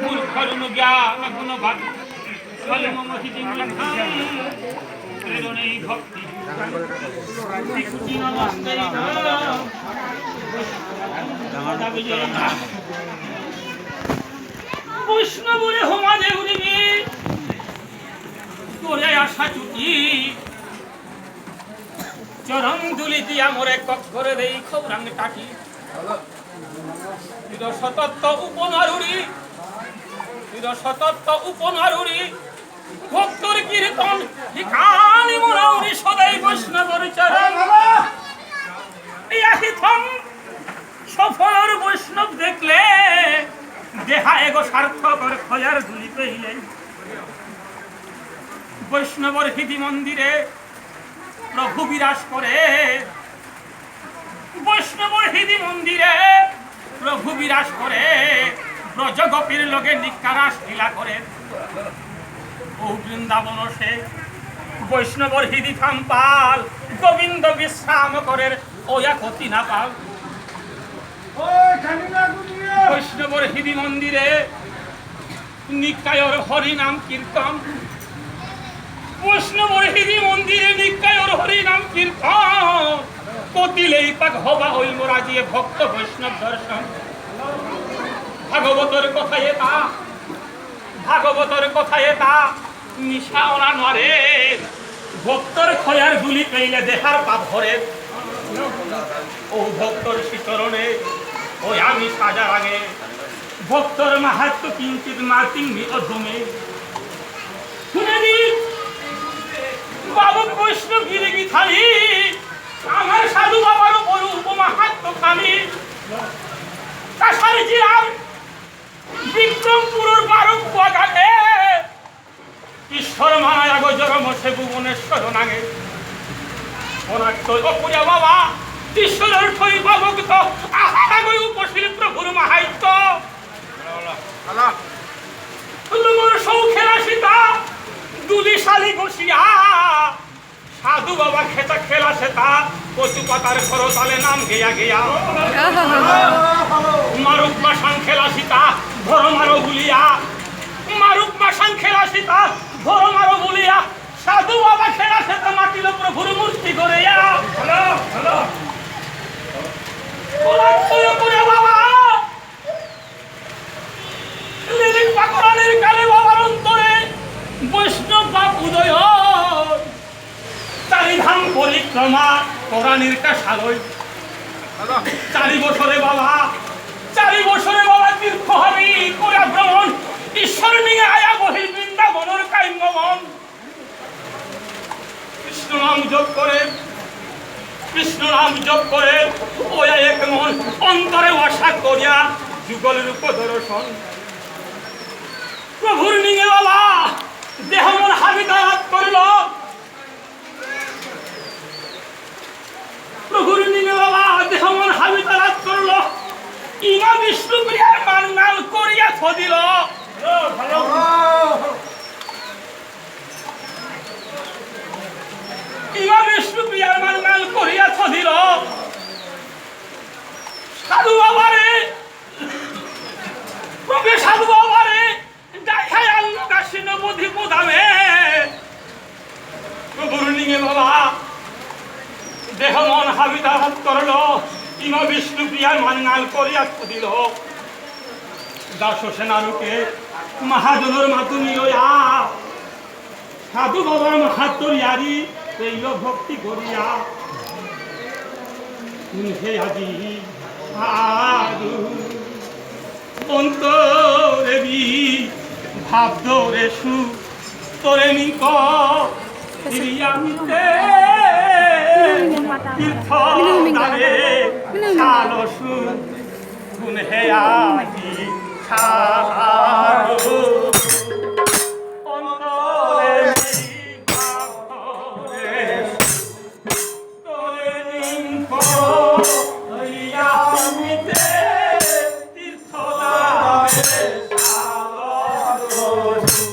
মূর্খরুণ জ্ঞান গুণবাদ ফলমহিতি মূলধাম প্রেরণেই ভক্তি বৈষ্ণবরে হোমা দেউরিবি তোরে আশা চুটি চরণ দুলি দিয়া মোরে কক্ষরে দেই খবরাং টাকি সতত্ব উপনারুড়ি ভক্তর কীর্তন হিকানি মোরাউরি সদাই বৈষ্ণবর চরণ সফল বৈষ্ণব দেখলে দেহা এগো সার্থকর খয়ার ধুলি পেইলে বৈষ্ণবর হৃদি মন্দিরে প্রভু বিরাজ করে বৈষ্ণবর হৃদি মন্দিরে প্রভু বিরাজ করে ব্রজ গোপীর লগে নিকারাস লীলা করে ও বৃন্দাবন সে বৈষ্ণবর হৃদি থাম্পাল গোবিন্দ বিশ্রাম করে ওয়া ক্ষতি না পাল বৈষ্ণবর হৃদি মন্দিরে নিকায়র হরি নাম কীর্তন বৈষ্ণবর হৃদি মন্দিরে নিকায়র হরি নাম কীর্তন কতিলেই পাক হবা হই মোরা জিয়ে ভক্ত বৈষ্ণব দর্শন ভাগবতর কথায় তা নিশা ওরা নরে ভক্তর খয়ার গুলি পেইলে দেহার পাপ ভরে ও ভক্তর শিচরণে ওই আমি সাজার আগে ভক্তর মাহাত্ম কিঞ্চিত মাতিনি অধমে শুনে নি বাবু বৈষ্ণব গিরি থালি আমার সাধু বাবার বড় উপমাহাত্ম খালি কাছারি জিরাম বিক্রমপুরের বারক বাগানে ঈশ্বর মানায় আগো জগমসে ভুবনেশ্বর নাগে অনাক্ত অপুরা বাবা ঈশ্বরের ঠই ভক্ত আহাগই উপশীল প্রভুর মাহাত্য মোর সৌখের আসিতা দুলিশালি বসিয়া সাধু বাবা খেতা খেলা সেতা কচু পাতার করতালে নাম গেয়া গেয়া মারুক মাসাং খেলা সীতা ধর মারো বুলিয়া মারুক মাসাং খেলা সীতা ধর মারো বুলিয়া সাধু বাবা খেলা সেতা মাটিল প্রভুর মূর্তি করে বাবা লিলিক পাকড়ানির কালে বাবার অন্তরে বৈষ্ণব বাপ উদয় চারিধাম পরিক্রমা কোরআনের কাশালয় 4 বছরে বাবা তীর্থ হবি করে ভ্রমণ ঈশ্বর নিয়ে আয়া বহি বৃন্দাবনের কাম্যবন কৃষ্ণ নাম জপ করে ওয়া এক মন অন্তরে আশা করিয়া যুগল রূপ দর্শন প্রভুর নিয়ে বাবা দেহ মন হাবিতালাত করিল প্রভুর নিয়ে বাবা দেহ মন হাবিতালাত করল ইমা বিষ্ণু প্রিয়ার মাননাল করিয়া থদিল ইমা বিষ্ণু প্রিয়ার মাননাল করিয়া থদিল সাধু বাবারে প্রভু সাধু বাবারে দেখায় আন্ন কাশিন বুধি পুদামে প্রভুর নিয়ে বাবা দেহ মন হাবিতালাত করল ইমা বিষ্ণু প্রিয়ার মাননাল করিয়া থদিল দাস সেনারুকে মহাজনের মাতুনি লইয়া সাধু বাবার মাহাত্তর ইয়ারি পেইল ভক্তি করিয়া হে আজি সাধু অন্তরে বি ভাব ধরে সু তোরে নিক মিতে তীর্থ দারে সালসু গুণ হে আজি সাধু অন্তরে ভাব ধরে তোরে নিক মিতে তীর্থ দারে সালসু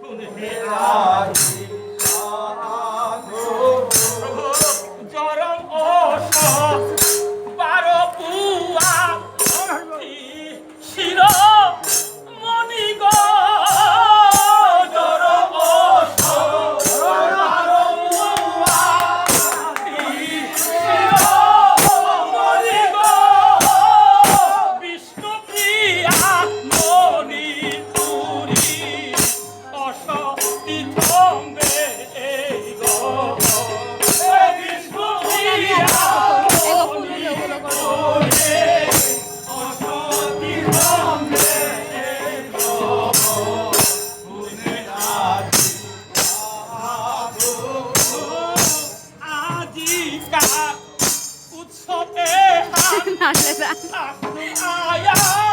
গুণ হে আজি শির আয়া